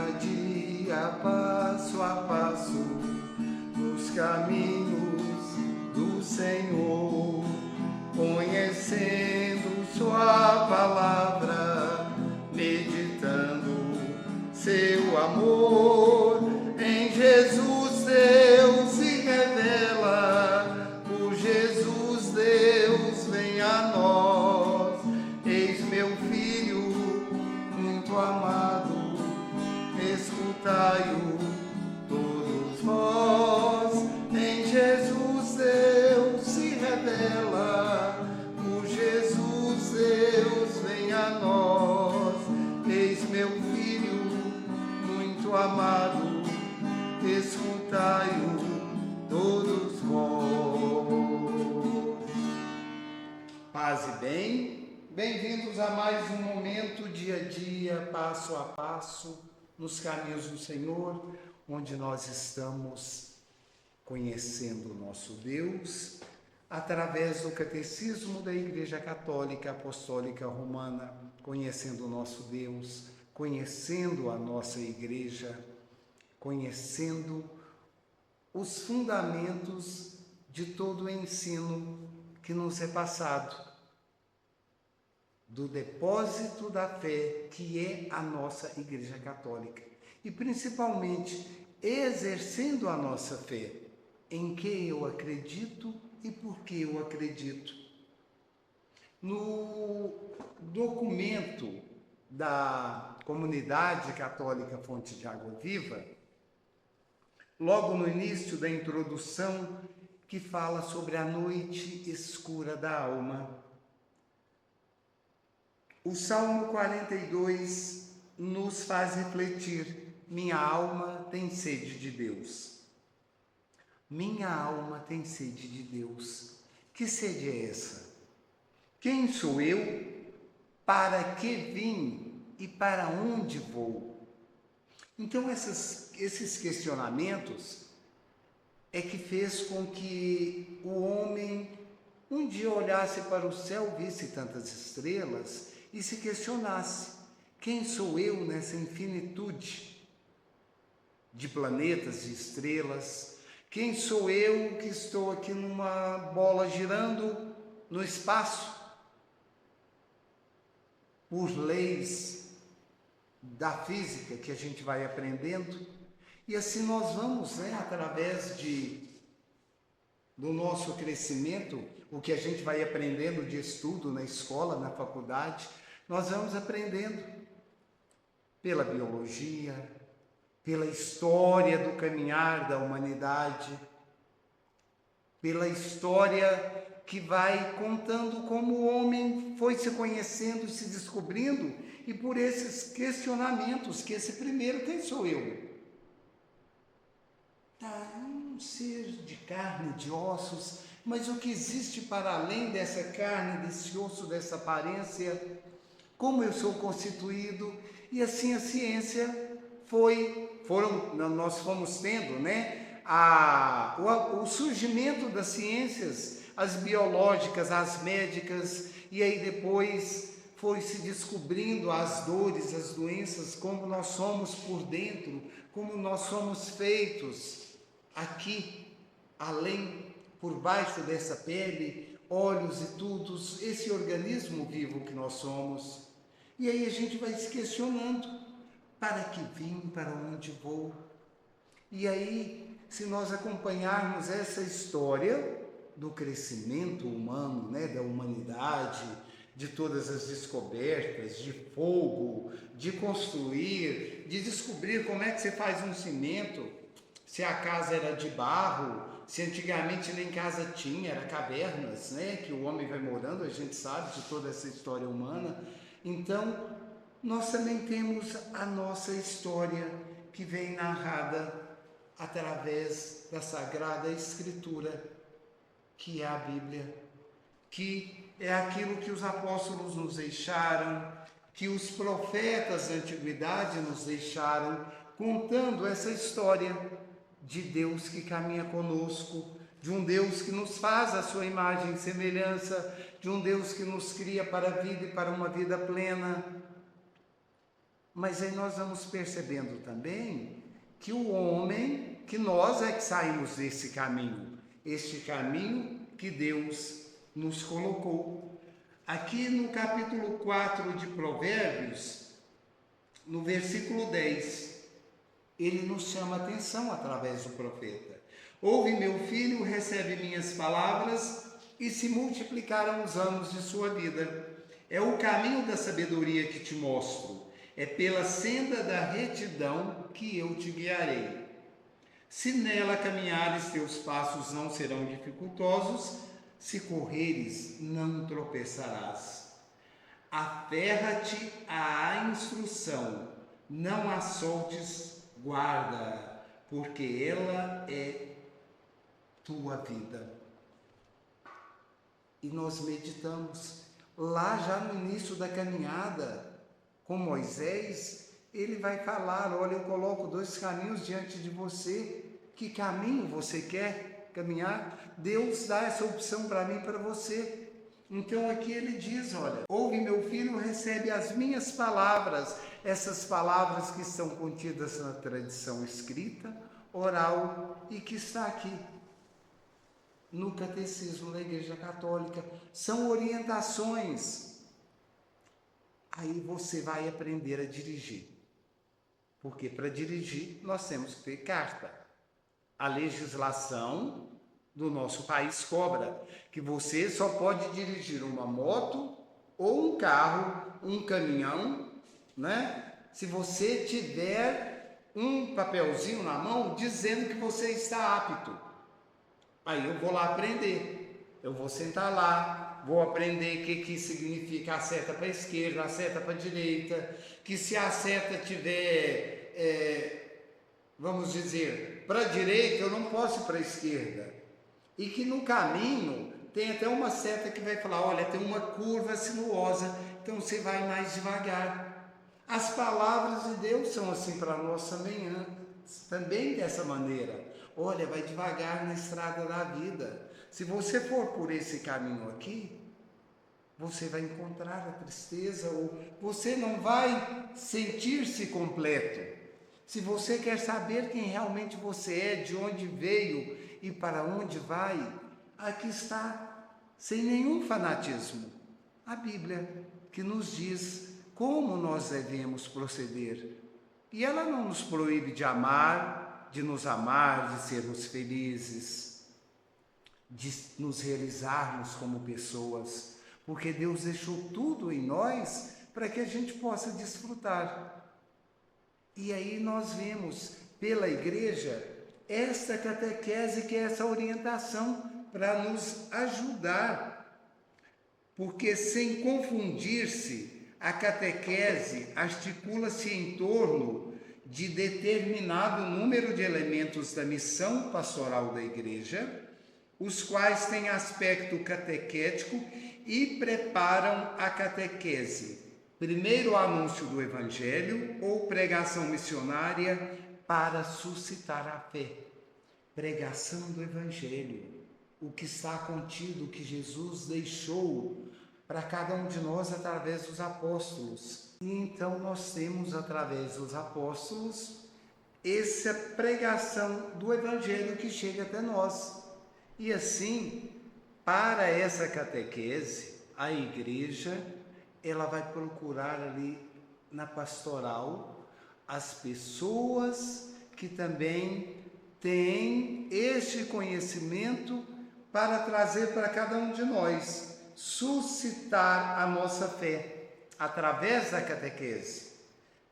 dia a dia, passo a passo, nos caminhos do Senhor, conhecendo Sua palavra, meditando Seu amor. Em Jesus Deus se revela, por Jesus Deus vem a nós. Eis meu filho muito amado, escutai-o todos vós. Em Jesus Deus se revela, por Jesus Deus vem a nós. Eis meu filho muito amado, escutai-o todos vós. Paz e bem, bem-vindos a mais um momento dia a dia, passo a passo, nos caminhos do Senhor, onde nós estamos conhecendo o nosso Deus através do Catecismo da Igreja Católica Apostólica Romana, conhecendo o nosso Deus, conhecendo a nossa Igreja, conhecendo os fundamentos de todo o ensino que nos é passado, do depósito da fé que é a nossa Igreja Católica, e principalmente exercendo a nossa fé, em que eu acredito e por que eu acredito. No documento da Comunidade Católica Fonte de Água Viva, logo no início da introdução, que fala sobre a noite escura da alma, o Salmo 42 nos faz refletir: minha alma tem sede de Deus. Minha alma tem sede de Deus. Que sede é essa? Quem sou eu? Para que vim? E para onde vou? Então, esses questionamentos é que fez com que o homem um dia olhasse para o céu, visse tantas estrelas e se questionasse: quem sou eu nessa infinitude de planetas, de estrelas? Quem sou eu que estou aqui numa bola girando no espaço? Por leis da física que a gente vai aprendendo, e assim nós vamos, através do nosso crescimento, o que a gente vai aprendendo de estudo na escola, na faculdade, nós vamos aprendendo pela biologia, pela história do caminhar da humanidade, pela história que vai contando como o homem foi se conhecendo, se descobrindo, e por esses questionamentos, que esse primeiro, quem sou eu? Um ser de carne, de ossos, mas o que existe para além dessa carne, desse osso, dessa aparência? Como eu sou constituído? E assim a ciência nós fomos tendo, o surgimento das ciências, as biológicas, as médicas, e aí depois foi se descobrindo as dores, as doenças, como nós somos por dentro, como nós somos feitos aqui, além, por baixo dessa pele, olhos e tudo, esse organismo vivo que nós somos. E aí a gente vai se questionando: para que vim, para onde vou? E aí, se nós acompanharmos essa história do crescimento humano, da humanidade, de todas as descobertas, de fogo, de construir, de descobrir como é que você faz um cimento, se a casa era de barro, se antigamente nem casa tinha, era cavernas, que o homem vai morando, a gente sabe de toda essa história humana. Então, nós também temos a nossa história que vem narrada através da Sagrada Escritura, que é a Bíblia, que é aquilo que os apóstolos nos deixaram, que os profetas da antiguidade nos deixaram, contando essa história de Deus que caminha conosco, de um Deus que nos faz a sua imagem e semelhança, de um Deus que nos cria para a vida e para uma vida plena. Mas aí nós vamos percebendo também que o homem, que nós é que saímos desse caminho, este caminho que Deus nos colocou. Aqui no capítulo 4 de Provérbios, no versículo 10, ele nos chama a atenção através do profeta. Ouve, meu filho, recebe minhas palavras, e se multiplicaram os anos de sua vida. É o caminho da sabedoria que te mostro, é pela senda da retidão que eu te guiarei. Se nela caminhares, teus passos não serão dificultosos, se correres, não tropeçarás. Aferra-te à instrução, não a soltes, guarda, porque ela é tua vida. E nós meditamos, lá já no início da caminhada com Moisés, ele vai falar, olha, eu coloco 2 caminhos diante de você, que caminho você quer caminhar? Deus dá essa opção para mim e para você. Então aqui ele diz, olha, ouve meu filho, recebe as minhas palavras, essas palavras que estão contidas na tradição escrita, oral e que está aqui no Catecismo da Igreja Católica. São orientações. Aí você vai aprender a dirigir. Porque para dirigir nós temos que ter carta. A legislação do nosso país cobra que você só pode dirigir uma moto ou um carro, um caminhão, né? Se você tiver um papelzinho na mão dizendo que você está apto. Aí eu vou lá aprender, eu vou sentar lá, vou aprender o que significa a seta para a esquerda, a seta para a direita, que se a seta tiver, vamos dizer, para a direita, eu não posso ir para a esquerda. E que no caminho tem até uma seta que vai falar, olha, tem uma curva sinuosa, então você vai mais devagar. As palavras de Deus são assim para nós também dessa maneira. Olha, vai devagar na estrada da vida. Se você for por esse caminho aqui, você vai encontrar a tristeza, ou você não vai sentir-se completo. Se você quer saber quem realmente você é, de onde veio e para onde vai, aqui está, sem nenhum fanatismo, a Bíblia, que nos diz como nós devemos proceder. E ela não nos proíbe de amar, de nos amar, de sermos felizes, de nos realizarmos como pessoas, porque Deus deixou tudo em nós para que a gente possa desfrutar. E aí nós vemos pela igreja esta catequese, que é essa orientação para nos ajudar, porque sem confundir-se, a catequese articula-se em torno de determinado número de elementos da missão pastoral da igreja, os quais têm aspecto catequético e preparam a catequese. Primeiro, o anúncio do Evangelho ou pregação missionária para suscitar a fé. Pregação do Evangelho, o que está contido, que Jesus deixou para cada um de nós através dos apóstolos. E então nós temos, através dos apóstolos, essa pregação do Evangelho que chega até nós. E assim, para essa catequese, a igreja, ela vai procurar ali na pastoral as pessoas que também têm este conhecimento para trazer para cada um de nós, suscitar a nossa fé através da catequese,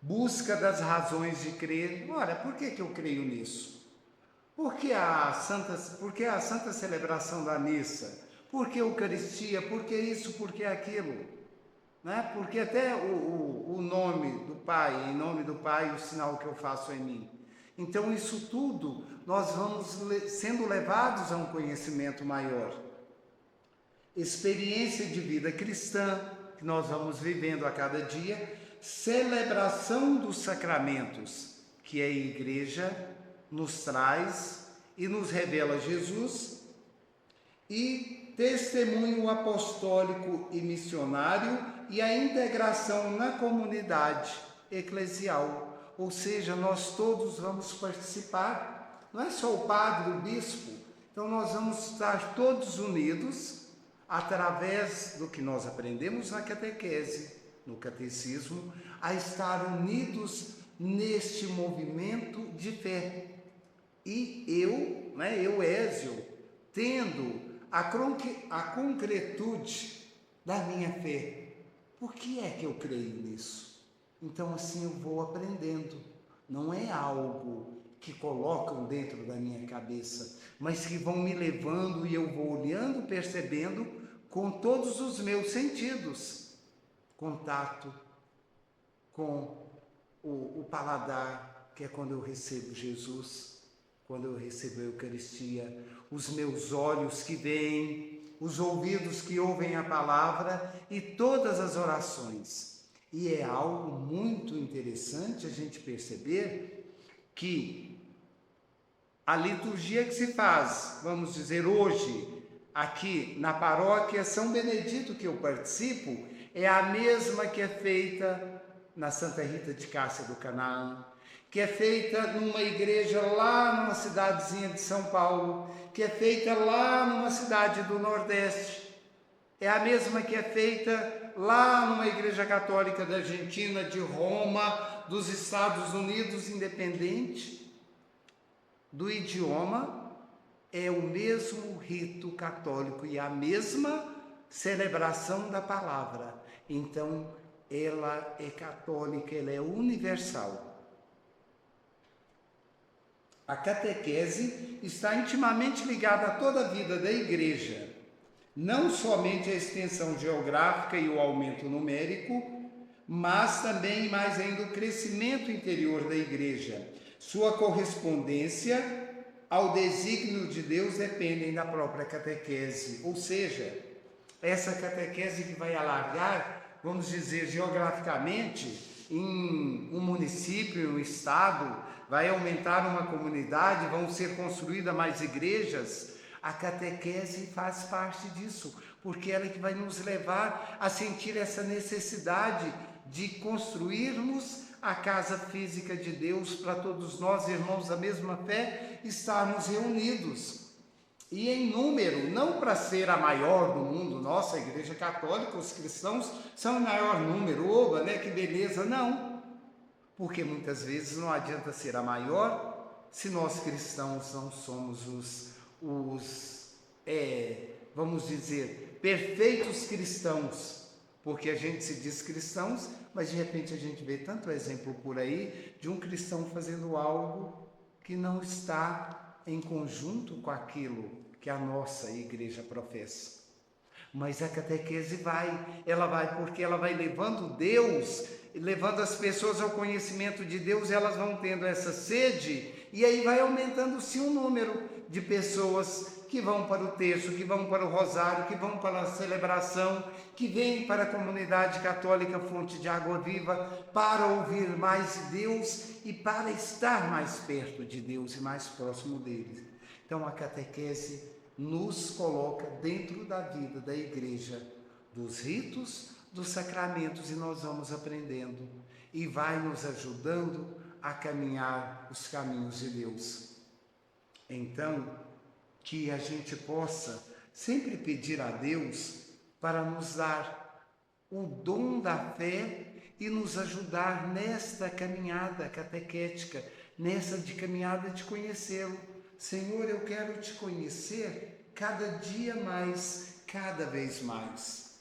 busca das razões de crer. Olha, por que eu creio nisso? Por que a santa celebração da missa? Por que a Eucaristia? Por que isso? Por que aquilo? Né? Porque até o nome do Pai, em nome do Pai, o sinal que eu faço em mim. Então isso tudo, nós vamos sendo levados a um conhecimento maior. Experiência de vida cristã, que nós vamos vivendo a cada dia, celebração dos sacramentos, que a igreja nos traz e nos revela Jesus, e testemunho apostólico e missionário e a integração na comunidade, eclesial, ou seja, nós todos vamos participar, não é só o padre, o bispo, então nós vamos estar todos unidos através do que nós aprendemos na catequese, no catecismo, a estar unidos neste movimento de fé. E eu, Ézio, tendo a concretude da minha fé, por que é que eu creio nisso? Então assim eu vou aprendendo, não é algo que colocam dentro da minha cabeça, mas que vão me levando e eu vou olhando, percebendo com todos os meus sentidos, contato com o paladar, que é quando eu recebo Jesus, quando eu recebo a Eucaristia, os meus olhos que veem, os ouvidos que ouvem a palavra e todas as orações. E é algo muito interessante a gente perceber que a liturgia que se faz, vamos dizer hoje, aqui na paróquia São Benedito que eu participo, é a mesma que é feita na Santa Rita de Cássia do Canaã, que é feita numa igreja lá numa cidadezinha de São Paulo, que é feita lá numa cidade do Nordeste. É a mesma que é feita lá numa igreja católica da Argentina, de Roma, dos Estados Unidos, independente do idioma, é o mesmo rito católico e a mesma celebração da palavra. Então, ela é católica, ela é universal. A catequese está intimamente ligada a toda a vida da igreja, não somente a extensão geográfica e o aumento numérico, mas também, mais ainda, o crescimento interior da igreja. Sua correspondência ao desígnio de Deus dependem da própria catequese, ou seja, essa catequese que vai alargar, vamos dizer, geograficamente, em um município, um estado, vai aumentar uma comunidade, vão ser construídas mais igrejas. A catequese faz parte disso, porque ela é que vai nos levar a sentir essa necessidade de construirmos a casa física de Deus para todos nós, irmãos da mesma fé, estarmos reunidos. E em número, não para ser a maior do mundo, nossa, a Igreja Católica, os cristãos são o maior número, oba, né, que beleza, não. Porque muitas vezes não adianta ser a maior se nós cristãos não somos vamos dizer, perfeitos cristãos, porque a gente se diz cristãos, mas de repente a gente vê tanto exemplo por aí de um cristão fazendo algo que não está em conjunto com aquilo que a nossa igreja professa. Mas a catequese ela vai porque ela vai levando Deus, levando as pessoas ao conhecimento de Deus, elas vão tendo essa sede, e aí vai aumentando-se o número de pessoas que vão para o terço, que vão para o rosário, que vão para a celebração, que vêm para a comunidade católica Fonte de Água Viva, para ouvir mais de Deus e para estar mais perto de Deus e mais próximo dele. Então a catequese nos coloca dentro da vida da igreja, dos ritos, dos sacramentos, e nós vamos aprendendo e vai nos ajudando a caminhar os caminhos de Deus. Então, que a gente possa sempre pedir a Deus para nos dar o dom da fé e nos ajudar nesta caminhada catequética, nessa caminhada de conhecê-lo. Senhor, eu quero te conhecer cada dia mais, cada vez mais.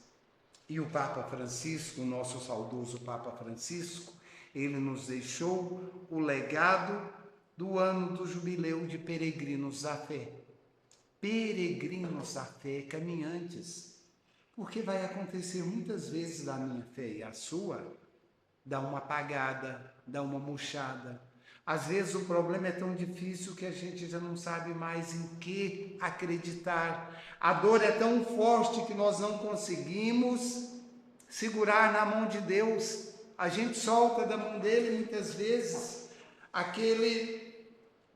E o Papa Francisco, o nosso saudoso Papa Francisco, ele nos deixou o legado do ano do jubileu de peregrinos da fé. Peregrinos da fé, caminhantes. Porque vai acontecer muitas vezes da minha fé e a sua, dá uma apagada, dá uma murchada. Às vezes o problema é tão difícil que a gente já não sabe mais em que acreditar. A dor é tão forte que nós não conseguimos segurar na mão de Deus. A gente solta da mão dele muitas vezes. Aquele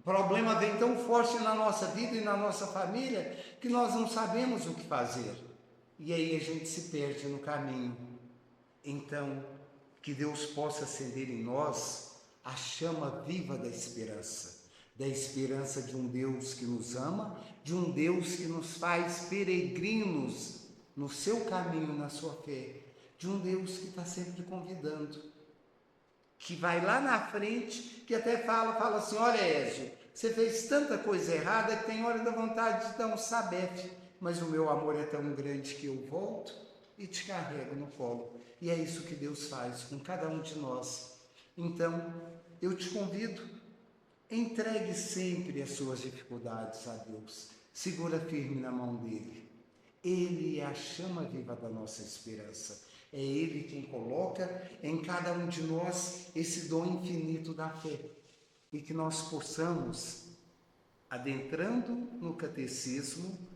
problema vem tão forte na nossa vida e na nossa família que nós não sabemos o que fazer. E aí a gente se perde no caminho. Então, que Deus possa acender em nós a chama viva da esperança de um Deus que nos ama, de um Deus que nos faz peregrinos no seu caminho, na sua fé, de um Deus que está sempre convidando, que vai lá na frente, que até fala assim, olha Ézio, você fez tanta coisa errada que tem hora da vontade de dar um sabefe, mas o meu amor é tão grande que eu volto e te carrego no colo. E é isso que Deus faz com cada um de nós. Então, eu te convido, entregue sempre as suas dificuldades a Deus. Segura firme na mão dele. Ele é a chama viva da nossa esperança. É ele quem coloca em cada um de nós esse dom infinito da fé. E que nós possamos, adentrando no catecismo,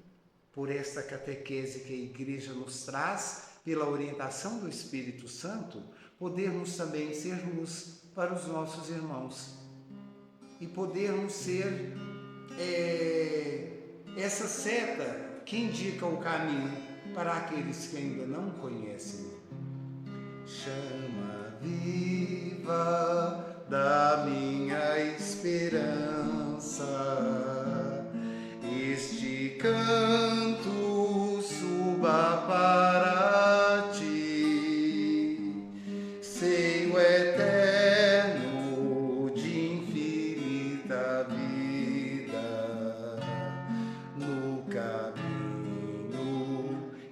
por esta catequese que a Igreja nos traz, pela orientação do Espírito Santo, podermos também ser luz para os nossos irmãos e podermos ser essa seta que indica o caminho para aqueles que ainda não conhecem. Chama viva da minha esperança, este canto suba para ti, seio eterno de infinita vida, no caminho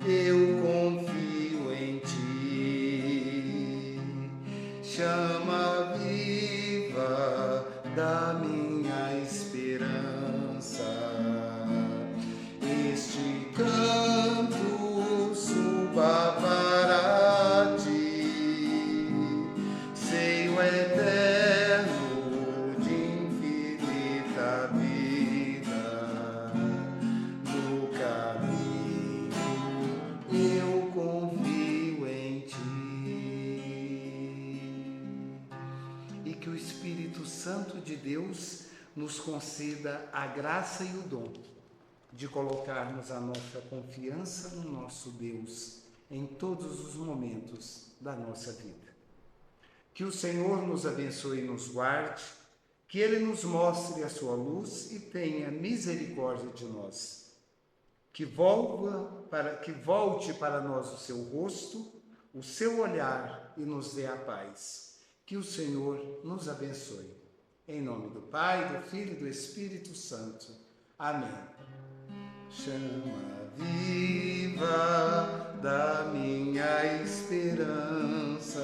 eu confio em ti, chama viva da minha esperança, este canto suba para ti, seio eterno de infinita vida, no caminho eu confio em ti. E que o Espírito Santo de Deus nos conceda a graça e o dom de colocarmos a nossa confiança no nosso Deus em todos os momentos da nossa vida. Que o Senhor nos abençoe e nos guarde, que Ele nos mostre a sua luz e tenha misericórdia de nós. Que volte para nós o seu rosto, o seu olhar e nos dê a paz. Que o Senhor nos abençoe. Em nome do Pai, do Filho e do Espírito Santo. Amém. Chama viva da minha esperança.